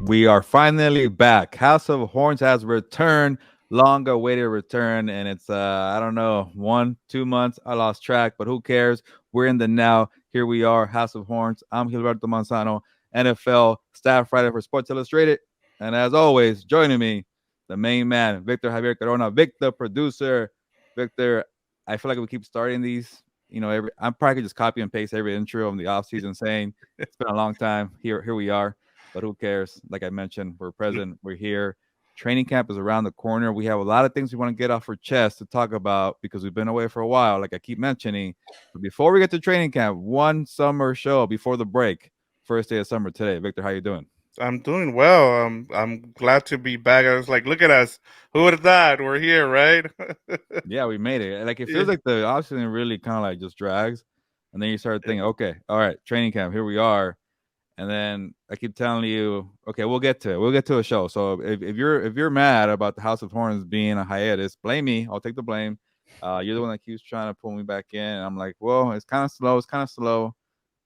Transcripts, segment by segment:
We are finally back. House of Horns has returned, long awaited return, and it's I don't know, 1 2 months. I lost track, but who cares? We're in the now. Here we are, House of Horns. I'm Gilberto Manzano, NFL staff writer for Sports Illustrated, and as always, joining me, the main man, Victor Javier Corona, Vic, the producer. Victor, I feel like we keep starting these. I'm probably could just copy and paste every intro in the offseason saying it's been a long time. Here we are, but who cares? Like I mentioned, we're present, we're here. Training camp is around the corner. We have a lot of things we want to get off our chest to talk about because we've been away for a while, like I keep mentioning. But before we get to training camp, one summer show before the break. First day of summer today. Victor, how you doing? I'm doing well. I'm glad to be back. I was like, look at us. Who would have thought we're here, right? Yeah, we made it. Like it Yeah. feels like the offseason really kind of like just drags, and then you start thinking, okay, all right, training camp, here we are. And then I keep telling you, okay, we'll get to it. We'll get to a show. So if you're mad about the House of Horns being a hiatus, blame me. I'll take the blame. You're the one that keeps trying to pull me back in. And I'm like, well, it's kind of slow. It's kind of slow.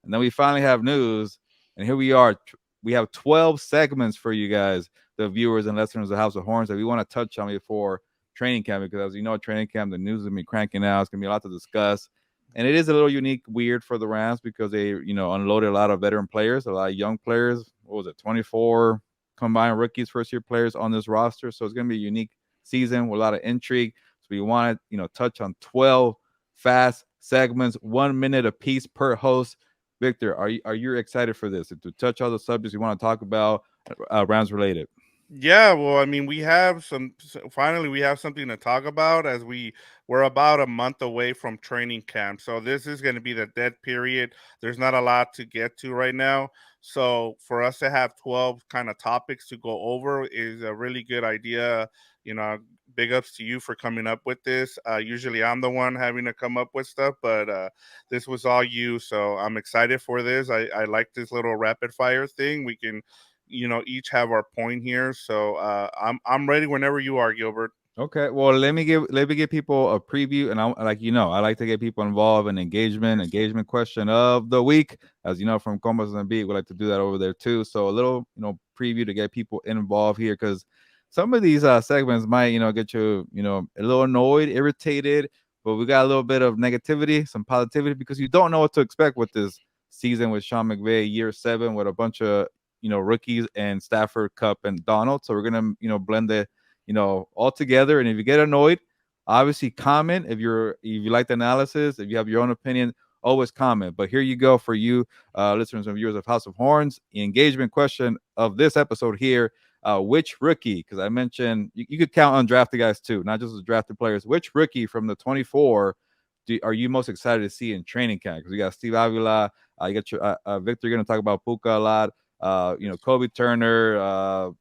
And then we finally have news, and here we are. We have 12 segments for you guys, the viewers and listeners of House of Horns, that we want to touch on before training camp. Because as you know, training camp, the news is gonna be cranking out. It's gonna be a lot to discuss, and it is a little unique, weird for the Rams because they, unloaded a lot of veteran players, a lot of young players. What was it, 24 combined rookies, first year players on this roster. So it's gonna be a unique season with a lot of intrigue. So we want to, touch on 12 fast segments, 1 minute apiece per host. Victor, are you excited for this to touch all the subjects you want to talk about, Rams related? Yeah, well, I mean, finally we have something to talk about as we're about a month away from training camp. So this is going to be the dead period. There's not a lot to get to right now. So for us to have 12 kind of topics to go over is a really good idea. You know, big ups to you for coming up with this. Usually I'm the one having to come up with stuff, but this was all you. So I'm excited for this. I like this little rapid fire thing. We can each have our point here. So I'm ready whenever you are, Gilbert. Okay, well, let me give people a preview, and I like to get people involved in engagement question of the week. As you know, from Compas and Beat, we like to do that over there too. So a little preview to get people involved here because some of these segments might get you a little annoyed, irritated, but we got a little bit of negativity, some positivity because you don't know what to expect with this season with Sean McVay, year 7 with a bunch of rookies and Stafford, Cup, and Donald. So we're gonna blend the all together. And if you get annoyed, obviously comment. If you like the analysis, if you have your own opinion, always comment. But here you go for you, listeners and viewers of House of Horns. The engagement question of this episode here: which rookie? Because I mentioned you could count undrafted guys too, not just the drafted players. Which rookie from the 24 are you most excited to see in training camp? Because we got Steve Avila, you got your Victor. You're going to talk about Puka a lot. Kobe Turner,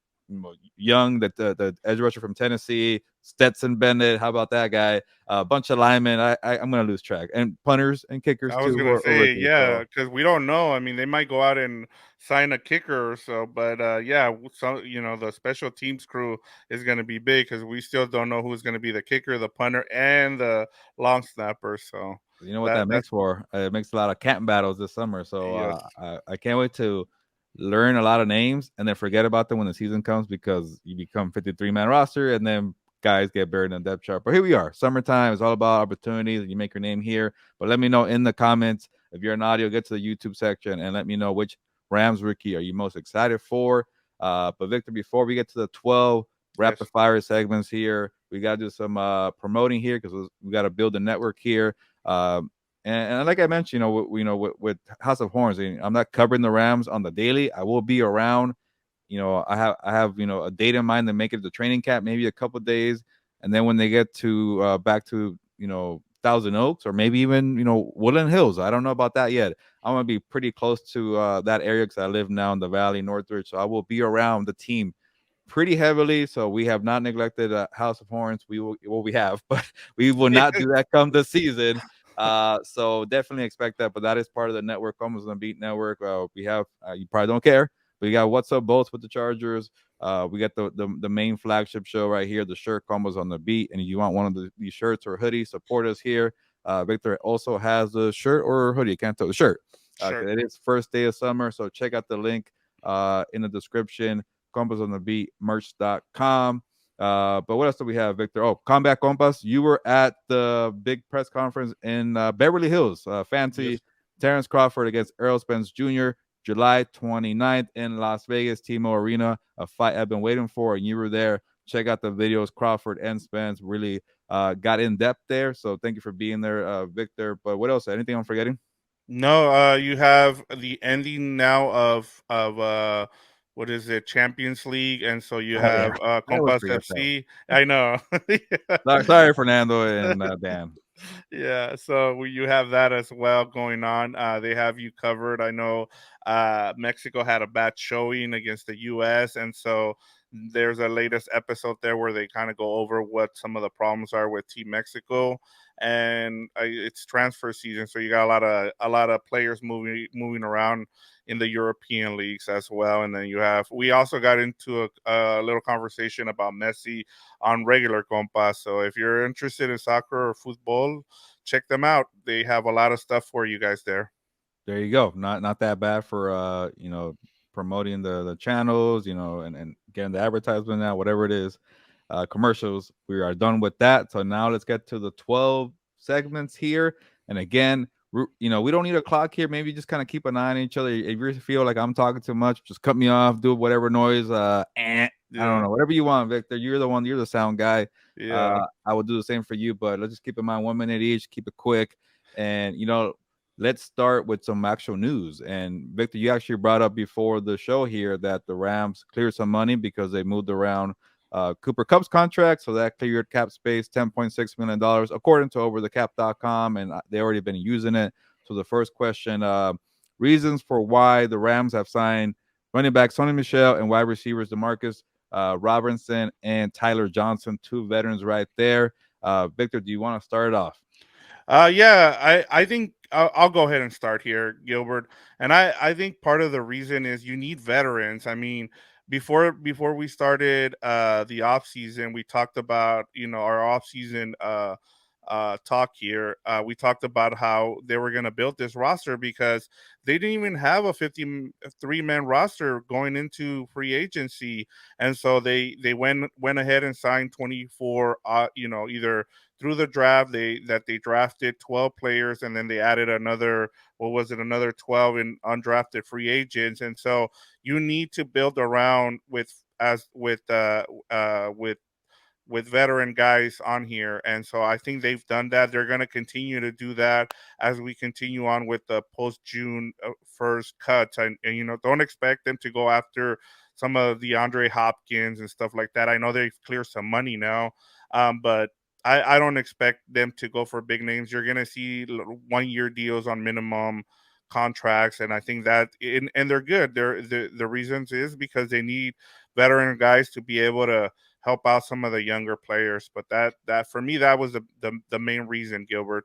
Young, the edge rusher from Tennessee, Stetson Bennett. How about that guy? A bunch of linemen. I'm gonna lose track, and punters and kickers I was too, who gonna are say, rookies. yeah, So because we don't know. I mean, they might go out and sign a kicker or so, but yeah, so the special teams crew is gonna be big because we still don't know who's gonna be the kicker, the punter, and the long snapper. So you know what that that's makes for? It makes a lot of camp battles this summer. So yes, I can't wait to learn a lot of names and then forget about them when the season comes because you become 53-man roster and then guys get buried in the depth chart. But here we are. Summertime is all about opportunities and you make your name here. But let me know in the comments if you're an audio, get to the YouTube section and let me know which Rams rookie are you most excited for. But Victor, before we get to the 12 yes. rapid fire segments here, we got to do some promoting here because we got to build a network here. Um, and like I mentioned, with House of Horns, I'm not covering the Rams on the daily. I will be around. I have a date in mind to make it to training camp, maybe a couple days, and then when they get to back to Thousand Oaks or maybe even Woodland Hills, I don't know about that yet. I'm gonna be pretty close to that area because I live now in the Valley, Northridge, so I will be around the team pretty heavily. So we have not neglected House of Horns. We have, but we will not do that come the season. So definitely expect that. But that is part of the network, almost on Beat Network. We have you probably don't care, but you got What's Up Bolts with the Chargers. We got the main flagship show right here, the shirt combos on the beat. And if you want one of these shirts or hoodies, support us here. Victor also has the shirt or hoodie. Can't tell the shirt. Sure. It is first day of summer, so check out the link in the description Compas on the Beat merch.com. But what else do we have, Victor? Oh, Combat Compas. You were at the big press conference in Beverly Hills. Yes. Fancy Terrence Crawford against Errol Spence Jr. July 29th in Las Vegas, T-Mobile Arena. A fight I've been waiting for, and you were there. Check out the videos. Crawford and Spence really got in depth there. So thank you for being there, Victor. But what else? Anything I'm forgetting? No, you have the ending now of what is it, Champions League, and so you Oh yeah, have I always Compas forget that. FC. I know. Sorry, Fernando and Dan. Yeah, so you have that as well going on. They have you covered. I know Mexico had a bad showing against the U.S., and so there's a latest episode there where they kind of go over what some of the problems are with Team Mexico, and it's transfer season, so you got a lot of players moving around in the European leagues as well. And then we also got into a little conversation about Messi on regular Compas. So if you're interested in soccer or football, check them out. They have a lot of stuff for you guys there. There you go. Not that bad for promoting the channels, and getting the advertisement now, whatever it is. Commercials. We are done with that. So now let's get to the 12 segments here. And again, we don't need a clock here. Maybe just kind of keep an eye on each other. If you feel like I'm talking too much, just cut me off, do whatever noise. I don't Yeah, know, whatever you want, Victor. You're the sound guy. yeah. I will do the same for you, but let's just keep in mind 1 minute each, keep it quick. And let's start with some actual news. And Victor, you actually brought up before the show here that the Rams cleared some money because they moved around Cooper Kupp's contract, so that cleared cap space, $10.6 million, according to overthecap.com, and they already been using it. So the first question, reasons for why the Rams have signed running back Sonny Michel and wide receivers DeMarcus Robinson and Tyler Johnson, two veterans right there. Victor, do you want to start it off? Yeah, I think I'll go ahead and start here, Gilbert. And I think part of the reason is you need veterans. I mean, before we started the off season, we talked about our off season talk here. We talked about how they were going to build this roster because they didn't even have a 53-man roster going into free agency, and so they went ahead and signed 24. Either through the draft they drafted 12 players, and then they added another, what was it, another 12 in undrafted free agents. And so you need to build around with veteran guys on here. And so I think they've done that. They're going to continue to do that as we continue on with the post June 1st cuts. And don't expect them to go after some of the Andre Hopkins and stuff like that. I know they've cleared some money now, but I don't expect them to go for big names. You're going to see 1 year deals on minimum contracts, and I think that and they're good. The reasons is because they need veteran guys to be able to help out some of the younger players. But that for me, that was the main reason, Gilbert.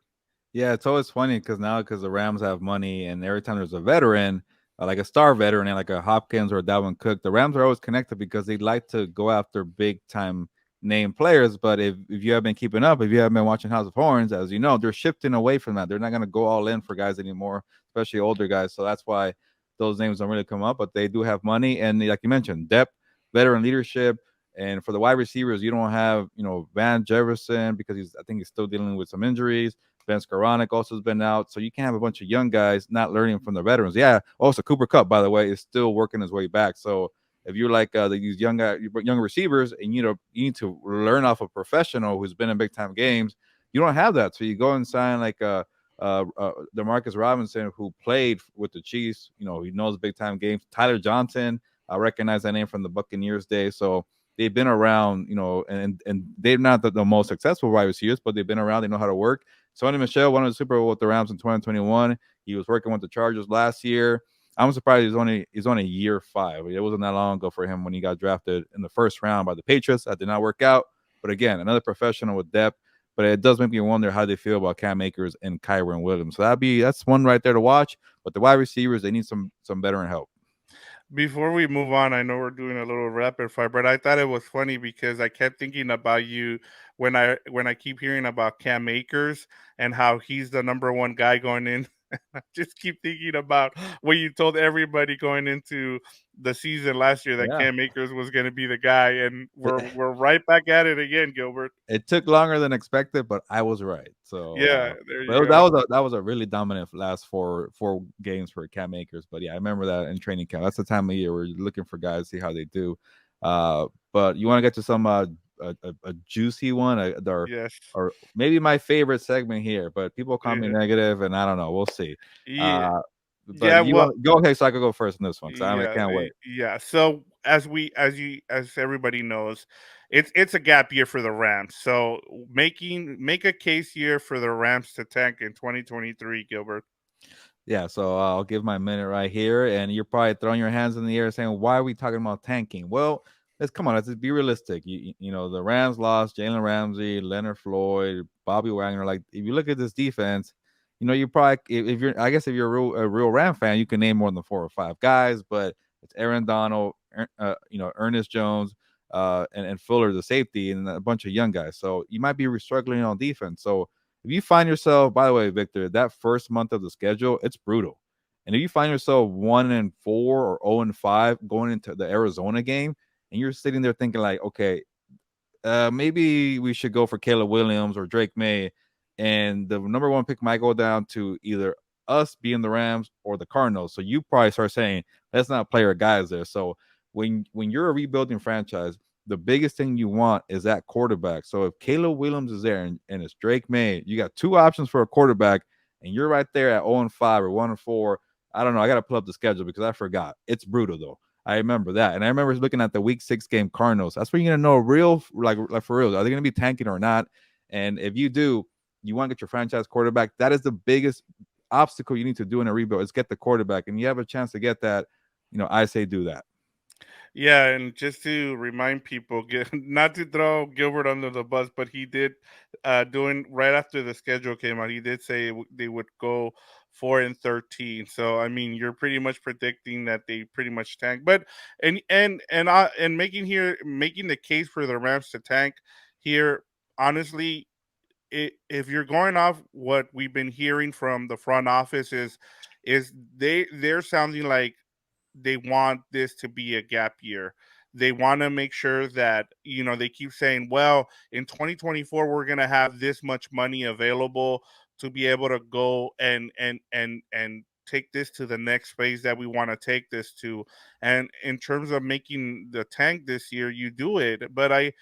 Yeah, it's always funny because the Rams have money, and every time there's a veteran, like a star veteran, and like a Hopkins or a Dalvin Cook, the Rams are always connected because they like to go after big time name players. But if you have been keeping up, if you haven't been watching House of Horns, as you know, they're shifting away from that. They're not going to go all in for guys anymore, especially older guys. So that's why those names don't really come up. But they do have money, and like you mentioned, depth, veteran leadership. And for the wide receivers, you don't have, Van Jefferson because I think he's still dealing with some injuries. Ben Skoranek also has been out. So you can't have a bunch of young guys not learning from the veterans. Yeah. Also, Cooper Kupp, by the way, is still working his way back. So if you're like these young receivers, and you need to learn off a professional who's been in big time games, you don't have that. So you go and sign like Demarcus Robinson, who played with the Chiefs. He knows big time games. Tyler Johnson, I recognize that name from the Buccaneers days. So they've been around, and they're not the most successful wide receivers, but they've been around. They know how to work. Sonny Michel won the Super Bowl with the Rams in 2021. He was working with the Chargers last year. I'm surprised he's only year 5. It wasn't that long ago for him when he got drafted in the first round by the Patriots. That did not work out. But again, another professional with depth. But it does make me wonder how they feel about Cam Akers and Kyron Williams. So that's one right there to watch. But the wide receivers, they need some veteran help. Before we move on, I know we're doing a little rapid fire, but I thought it was funny because I kept thinking about you when I keep hearing about Cam Akers and how he's the number one guy going in Just keep thinking about what you told everybody going into the season last year that Yeah. Cam Akers was going to be the guy, and we're right back at it again, Gilbert. It took longer than expected, but I was right. So, Yeah, there you but that go. was a really dominant last four games for Cam Akers. But yeah, I remember that in training camp. That's the time of year where you're looking for guys, see how they do. But you want to get to some a juicy one, Yes. or maybe my favorite segment here. But people call me Yeah. negative, and I don't know. We'll see. Yeah. Uh, but Yeah, you well, want go ahead, so I could go first in this one because I yeah, can't wait. yeah. So as everybody knows, it's a gap year for the Rams. So make a case here for the Rams to tank in 2023, Gilbert. Yeah, so I'll give my minute right here, and you're probably throwing your hands in the air saying, "Why are we talking about tanking?" Well, let's come on, let's just be realistic. You know, the Rams lost Jalen Ramsey, Leonard Floyd, Bobby Wagner. Like, if you look at this defense, you know, you probably if you're, I guess, if you're a real Ram fan, you can name more than 4 or 5 guys, but it's Aaron Donald, Ernest Jones, and Fuller, the safety, and a bunch of young guys. So you might be struggling on defense. So if you find yourself, by the way, Victor, that first month of the schedule, it's brutal. And if you find yourself 1-4 or 0-5 going into the Arizona game, and you're sitting there thinking like, okay, maybe we should go for Caleb Williams or Drake May, and the number one pick might go down to either us being the Rams or the Cardinals. So you probably start saying, let's not play our guys there. So when you're a rebuilding franchise, the biggest thing you want is that quarterback. So if Caleb Williams is there and it's Drake May, you got two options for a quarterback, and you're right there at 0-5 or 1-4. I don't know. I got to pull up the schedule because I forgot. It's brutal though. I remember that, and I remember looking at the Week 6 game Cardinals. That's where you're gonna know real, like for real, are they gonna be tanking or not? And if you do, you want to get your franchise quarterback. That is the biggest obstacle you need to do in a rebuild is get the quarterback, and you have a chance to get that. You know, I say do that. Yeah, and just to remind people, not to throw Gilbert under the bus, but he did doing right after the schedule came out. He did say they would go 4-13. So I mean, you're pretty much predicting that they pretty much tank. But and making the case for the Rams to tank here, honestly, if you're going off what we've been hearing from the front office is they're sounding like they want this to be a gap year. They want to make sure that, they keep saying, well, in 2024 we're going to have this much money available to be able to go and take this to the next phase that we want to take this to. And in terms of making the tank this year, you do it. But I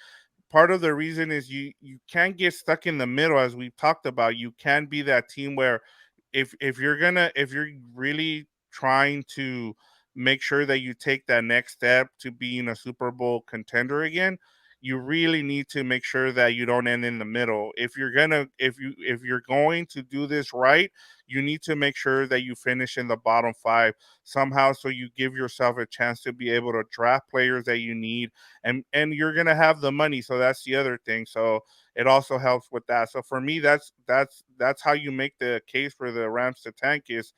part of the reason is you can't get stuck in the middle, as we've talked about. You can be that team where if you're really trying to make sure that you take that next step to being a Super Bowl contender again, you really need to make sure that you don't end in the middle. If you're going to do this right, you need to make sure that you finish in the bottom 5 somehow, so you give yourself a chance to be able to draft players that you need, and you're going to have the money. So that's the other thing. So it also helps with that. So for me, that's how you make the case for the Rams to tank. Is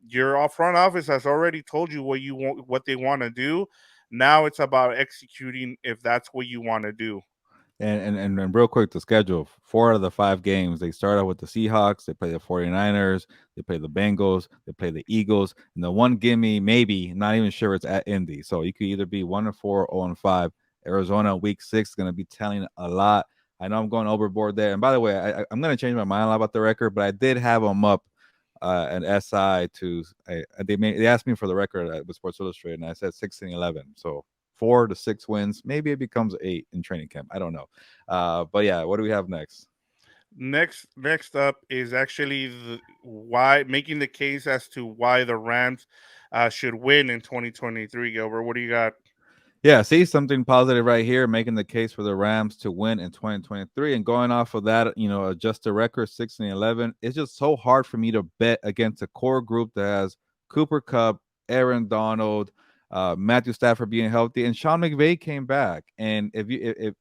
your front office has already told you what they want to do. Now it's about executing if that's what you want to do. And real quick, the schedule: 4 out of the 5 games, they start out with the Seahawks, they play the 49ers, they play the Bengals, they play the Eagles, and the one gimme, maybe, not even sure, it's at Indy. So you could either be 1-4 or 0-5. Arizona Week 6 is going to be telling a lot. I know I'm going overboard there. And by the way, I'm going to change my mind a lot about the record, but I did have them up an SI to they asked me for the record with Sports Illustrated, and I said 6-11. So 4 to 6 wins. Maybe it becomes 8 in training camp. I don't know. But yeah, what do we have next? Next up is actually why making the case as to why the Rams should win in 2023. Gilbert, what do you got? Yeah, see something positive right here, making the case for the Rams to win in 2023. And going off of that, adjust the record 6-11. It's just so hard for me to bet against a core group that has Cooper Kupp, Aaron Donald, Matthew Stafford being healthy, and Sean McVay came back. And if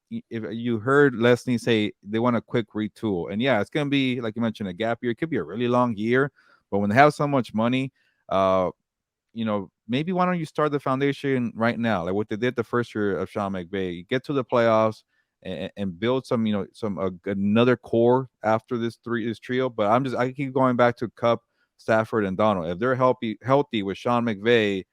you heard Leslie say they want a quick retool, and yeah, it's gonna be like you mentioned, a gap year. It could be a really long year, but when they have so much money, maybe why don't you start the foundation right now, like what they did the first year of Sean McVay? Get to the playoffs and build some, some another core after this trio. But I keep going back to Cup. Stafford and Donald. If they're healthy with Sean McVay,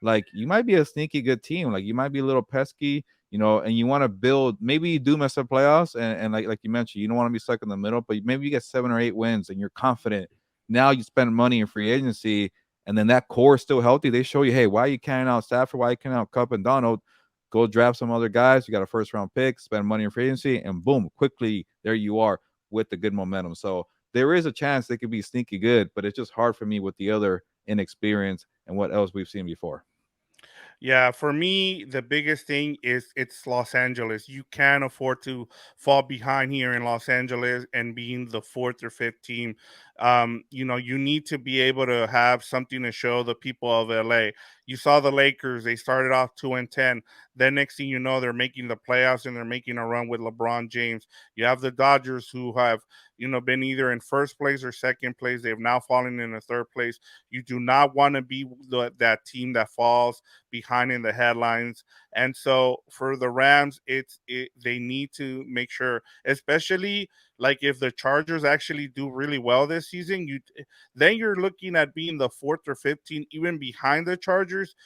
like you might be a sneaky good team. Like you might be a little pesky, and you want to build. Maybe you do mess up playoffs, and like you mentioned, you don't want to be stuck in the middle. But maybe you get 7 or 8 wins, and you're confident. Now you spend money in free agency, and then that core is still healthy. They show you, hey, why are you carrying out Stafford? Why are you carrying out Kupp and Donald? Go draft some other guys. You got a first round pick, spend money in free agency, and boom, quickly there you are with the good momentum. So there is a chance they could be sneaky good, but it's just hard for me with the other inexperience and what else we've seen before. Yeah, for me, the biggest thing is it's Los Angeles. You can't afford to fall behind here in Los Angeles and being the fourth or fifth team. You need to be able to have something to show the people of LA. You saw the Lakers; they started off 2-10. Then next thing you know, they're making the playoffs and they're making a run with LeBron James. You have the Dodgers who have been either in first place or second place. They've now fallen in the third place. You do not want to be that team that falls behind in the headlines. And so for the Rams, they need to make sure, especially like if the Chargers actually do really well this season, then you're looking at being the fourth or 15, even behind the Chargers.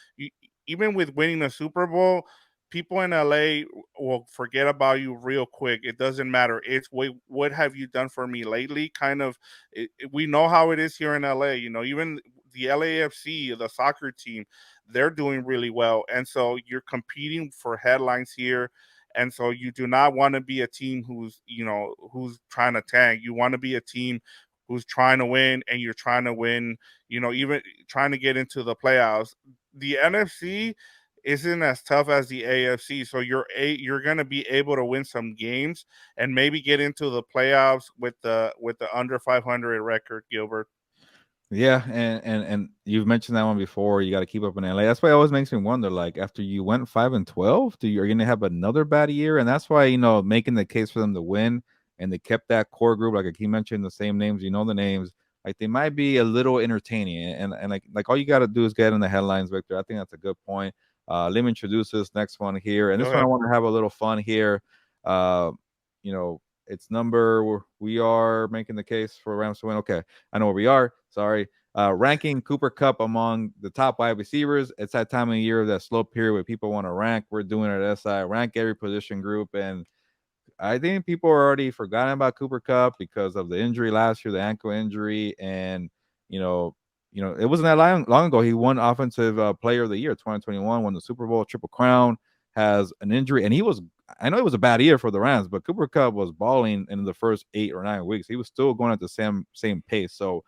Even with winning a Super Bowl, people in LA will forget about you real quick. It doesn't matter. It's what have you done for me lately? Kind of, we know how it is here in LA. Even the LAFC, the soccer team, they're doing really well, and so you're competing for headlines here. And so you do not want to be a team who's trying to tank. You want to be a team who's trying to win, and you're trying to win. Even trying to get into the playoffs. The NFC isn't as tough as the AFC, so you're going to be able to win some games and maybe get into the playoffs with the under 500 record, Gilbert. Yeah, and you've mentioned that one before. You got to keep up in LA. That's why it always makes me wonder. Like after you went 5-12, are you gonna have another bad year? And that's why making the case for them to win, and they kept that core group. Like I keep mentioning the same names. You know the names. Like they might be a little entertaining, and like all you got to do is get in the headlines, Victor. I think that's a good point. Let me introduce this next one here, and Go this one I ahead. want to have a little fun here. Uh, you know, it's number we are making the case for Rams to win. Okay, I know where we are. Sorry. Ranking Cooper Kupp among the top wide receivers. It's that time of year, that slow period where people want to rank. We're doing it at SI, rank every position group. And I think people are already forgotten about Cooper Kupp because of the injury last year, the ankle injury. And, you know, it wasn't that long ago. He won Offensive Player of the Year 2021, won the Super Bowl, Triple Crown, has an injury. And I know it was a bad year for the Rams, but Cooper Kupp was balling in the first 8 or 9 weeks. He was still going at the same pace. So,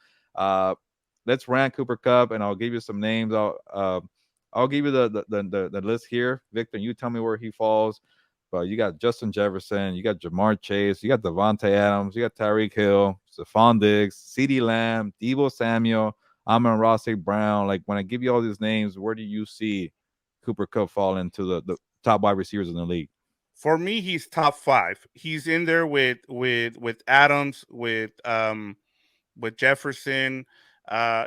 let's rank Cooper Kupp, and I'll give you some names. I'll give you the list here, Victor. You tell me where he falls. But you got Justin Jefferson, you got Jamar Chase, you got Devontae Adams, you got Tyreek Hill, Stephon Diggs, CeeDee Lamb, Deebo Samuel, Amon-Ra St. Brown. Like when I give you all these names, where do you see Cooper Kupp fall into the top wide receivers in the league? For me, he's top five. He's in there with Adams, with Jefferson.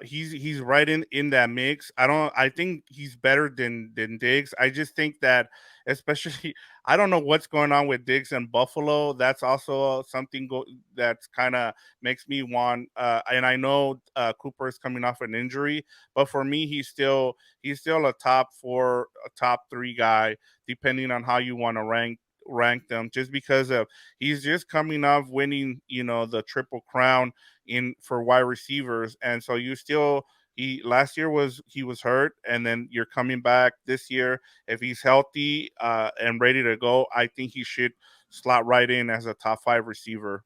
He's right in that mix. I think he's better than Diggs. I just think that, especially, I don't know what's going on with Diggs and Buffalo. That's also something that's kind of makes me want. And I know Cooper is coming off an injury, but for me, he's still a top four, a top three guy, depending on how you want to rank them, just because of he's just coming off winning the triple crown in for wide receivers. And so you still he last year he was hurt, and then you're coming back this year. If he's healthy and ready to go, I think he should slot right in as a top five receiver.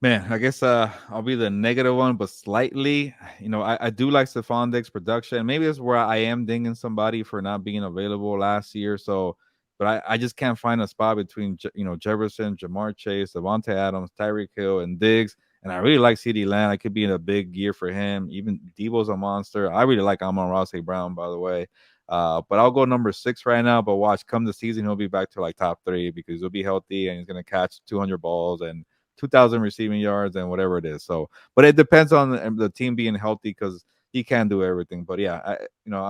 Man, I guess I'll be the negative one, but slightly. I do like Stephon Diggs' production. Maybe it's where I am dinging somebody for not being available last year. So, but I just can't find a spot between Jefferson, Jamar Chase, Devontae Adams, Tyreek Hill, and Diggs. And I really like CeeDee Lamb. I could be in a big year for him. Even Debo's a monster. I really like Amon-Ra St. Brown, by the way. But I'll go number 6 right now. But watch, come the season, he'll be back to like top 3 because he'll be healthy and he's gonna catch 200 balls and 2,000 receiving yards and whatever it is. So, but it depends on the team being healthy because he can do everything. But yeah,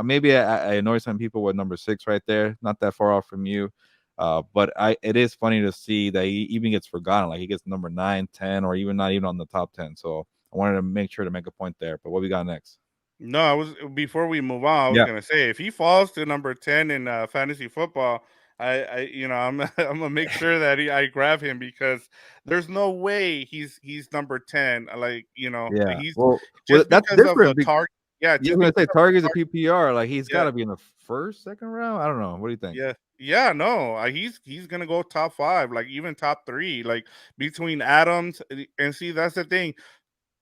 maybe I annoy some people with number 6 right there, not that far off from you. But it is funny to see that he even gets forgotten. Like he gets number 9, 10, or even not even on the top 10. So I wanted to make sure to make a point there. But what we got next? No, I was before we move on. I was Yeah, gonna say if he falls to number 10 in fantasy football, I'm I'm gonna make sure that I grab him because there's no way he's number 10. Like yeah. he's Well, just that's because of the different. target. Yeah, Yeah, just I'm gonna because say of the target's a target. PPR. Like he's got Yeah, to be in the first, second round. I don't know. What do you think? yeah, yeah. No, he's gonna go top five, like even top three, like between Adams and see that's the thing.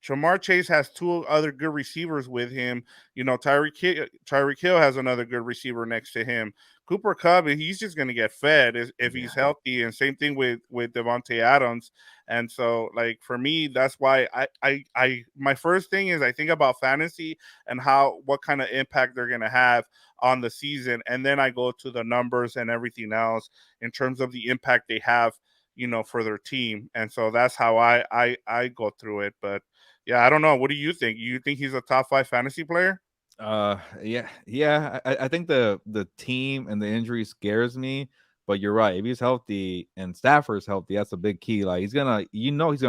Jamar Chase has two other good receivers with him. Tyreek Hill has another good receiver next to him. Cooper Kupp, he's just going to get fed if Yeah. he's healthy, and same thing with Devontae Adams. And so, like for me, that's why my first thing is I think about fantasy and what kind of impact they're going to have on the season, and then I go to the numbers and everything else in terms of the impact they have, for their team. And so that's how I go through it. But yeah, I don't know. What do you think? You think he's a top five fantasy player? Yeah, yeah. I think the team and the injury scares me, but you're right. If he's healthy and Stafford's healthy, that's a big key. Like he's gonna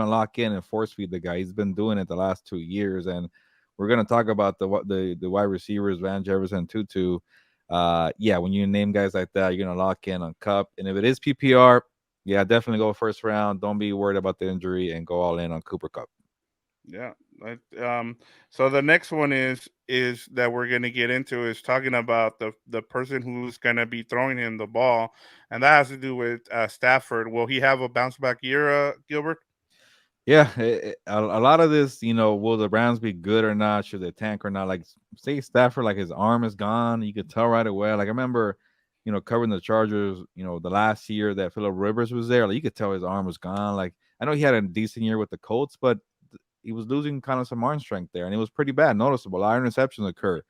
lock in and force feed the guy. He's been doing it the last 2 years, and we're gonna talk about the wide receivers, Van Jefferson, Tutu. Yeah, when you name guys like that, you're gonna lock in on Cup, and if it is PPR, yeah, definitely go first round. Don't be worried about the injury and go all in on Cooper Cup. Yeah. So the next one is that we're gonna get into is talking about the person who's gonna be throwing him the ball, and that has to do with Stafford. Will he have a bounce back year, Gilbert? Yeah, a lot of this, will the Browns be good or not? Should they tank or not? Like, say Stafford, like his arm is gone. You could tell right away. Like, I remember, covering the Chargers, the last year that Phillip Rivers was there. Like, you could tell his arm was gone. Like, I know he had a decent year with the Colts, but he was losing kind of some arm strength there, and it was pretty bad, noticeable. A lot of interceptions occur.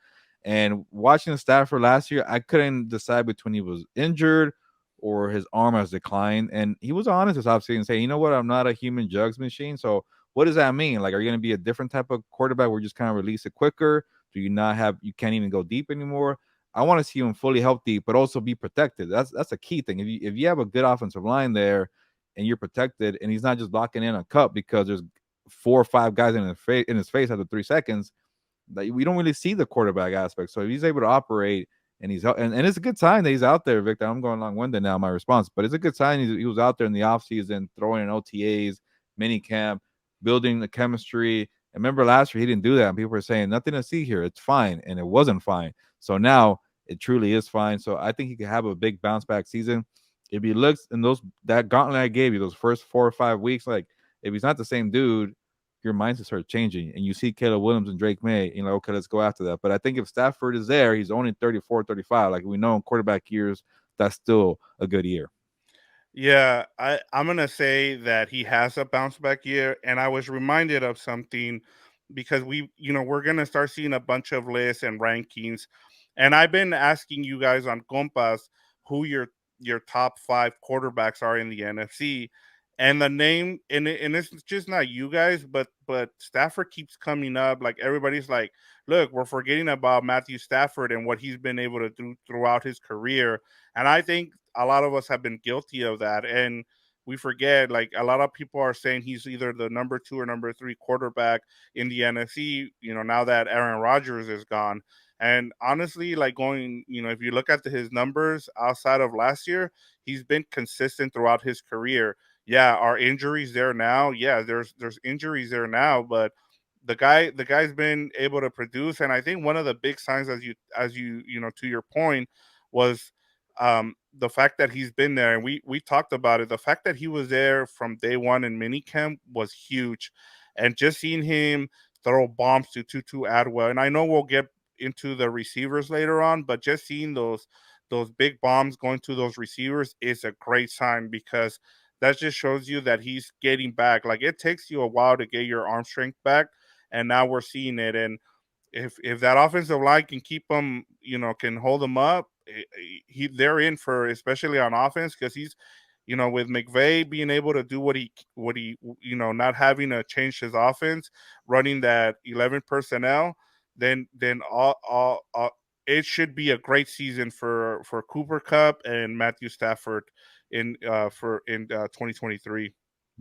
And watching Stafford last year, I couldn't decide between he was injured or his arm has declined. And he was honest this offseason and saying, you know what, I'm not a human jugs machine. So what does that mean? Like, are you going to be a different type of quarterback where you just kind of release it quicker? Do you not have, you can't even go deep anymore? I want to see him fully healthy, but also be protected. That's a key thing. If you have a good offensive line there and you're protected, and he's not just locking in a cup because there's 4 or 5 guys in his face after 3 seconds, that we don't really see the quarterback aspect. So if he's able to operate and and it's a good sign that he's out there, Victor. I'm going long-winded now, my response, but it's a good sign he was out there in the offseason, throwing in OTAs, mini camp, building the chemistry. And remember last year he didn't do that, and people were saying nothing to see here. It's fine, and it wasn't fine. So now it truly is fine. So I think he could have a big bounce back season if he looks in that gauntlet I gave you, those first 4 or 5 weeks. Like, if he's not the same dude, your mindset starts changing, and you see Caleb Williams and Drake May, okay, let's go after that. But I think if Stafford is there, he's only 34, 35. Like we know in quarterback years, that's still a good year. Yeah, I'm gonna say that he has a bounce back year, and I was reminded of something because we're gonna start seeing a bunch of lists and rankings, and I've been asking you guys on Compas who your top five quarterbacks are in the NFC, and the name and it's just not you guys, but Stafford keeps coming up. Like everybody's like, look, we're forgetting about Matthew Stafford and what he's been able to do throughout his career, and I think a lot of us have been guilty of that. And we forget, like, a lot of people are saying he's either the number two or number three quarterback in the NFC, now that Aaron Rodgers is gone. And honestly, like if you look at his numbers outside of last year, he's been consistent throughout his career. Yeah, are injuries there now? Yeah, there's injuries there now, but the guy's been able to produce. And I think one of the big signs, as you to your point, was the fact that he's been there, and we talked about it. The fact that he was there from day one in minicamp was huge, and just seeing him throw bombs to Tutu Atwell, and I know we'll get into the receivers later on, but just seeing those big bombs going to those receivers is a great sign because that just shows you that he's getting back. Like it takes you a while to get your arm strength back, and now we're seeing it. And if that offensive line can keep them, can hold them up, they're in for, especially on offense, because he's, with McVay being able to do what he not having to change his offense, running that 11 personnel, then all it should be a great season for Cooper Kupp and Matthew Stafford in 2023.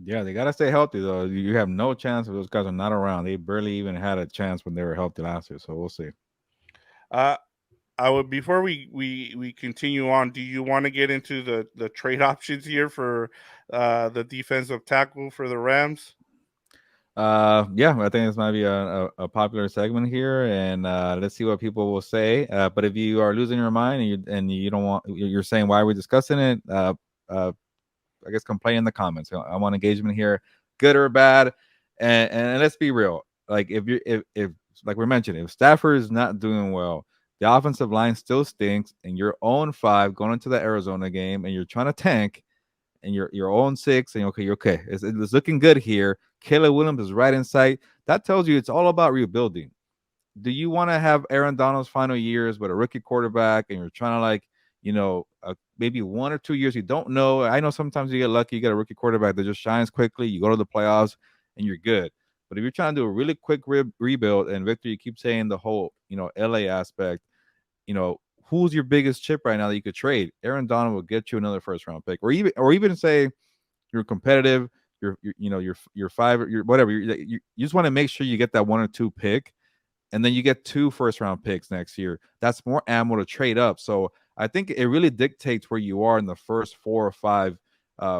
Yeah, they gotta stay healthy though. You have no chance if those guys are not around. They barely even had a chance when they were healthy last year. So we'll see. Uh, I would before we continue on. Do you want to get into the trade options here for the defensive tackle for the Rams? Yeah, I think this might be a popular segment here, and let's see what people will say. But if you are losing your mind and you don't want, you're saying why are we discussing it? Uh, I guess complain in the comments. I want engagement here, good or bad. And let's be real. Like if like we mentioned, if Stafford is not doing well, the offensive line still stinks, and you're 0-5 going into the Arizona game, and you're trying to tank, and you're 0-6, and okay, you're okay. It's looking good here. Caleb Williams is right in sight. That tells you it's all about rebuilding. Do you want to have Aaron Donald's final years with a rookie quarterback, and you're trying to like, maybe 1 or 2 years you don't know? I know sometimes you get lucky, you get a rookie quarterback that just shines quickly, you go to the playoffs, and you're good. But if you're trying to do a really quick rebuild, and Victor, you keep saying the whole, LA aspect, who's your biggest chip right now that you could trade? Aaron Donald will get you another first round pick, or even say you're competitive, you're five, you're whatever. You just want to make sure you get that 1 or 2 pick, and then you get 2 first round picks next year. That's more ammo to trade up. So I think it really dictates where you are in the first 4 or 5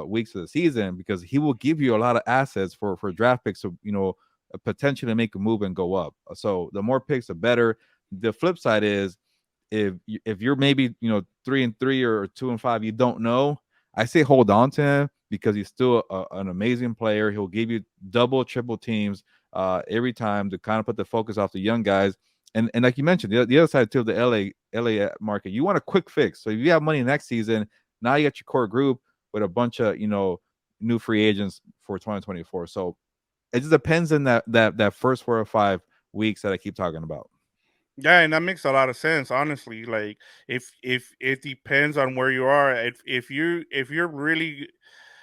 weeks of the season, because he will give you a lot of assets for draft picks. So potentially make a move and go up. So the more picks, the better. The flip side is if you're maybe 3-3 or 2-5, you don't know. I say hold on to him because he's still an amazing player. He'll give you double, triple teams every time to kind of put the focus off the young guys. And like you mentioned, the other side too of the LA market, you want a quick fix. So if you have money next season, now you got your core group with a bunch of new free agents for 2024. So it just depends on that first 4 or 5 weeks that I keep talking about. Yeah, and that makes a lot of sense, honestly. Like if it depends on where you are. If you're really,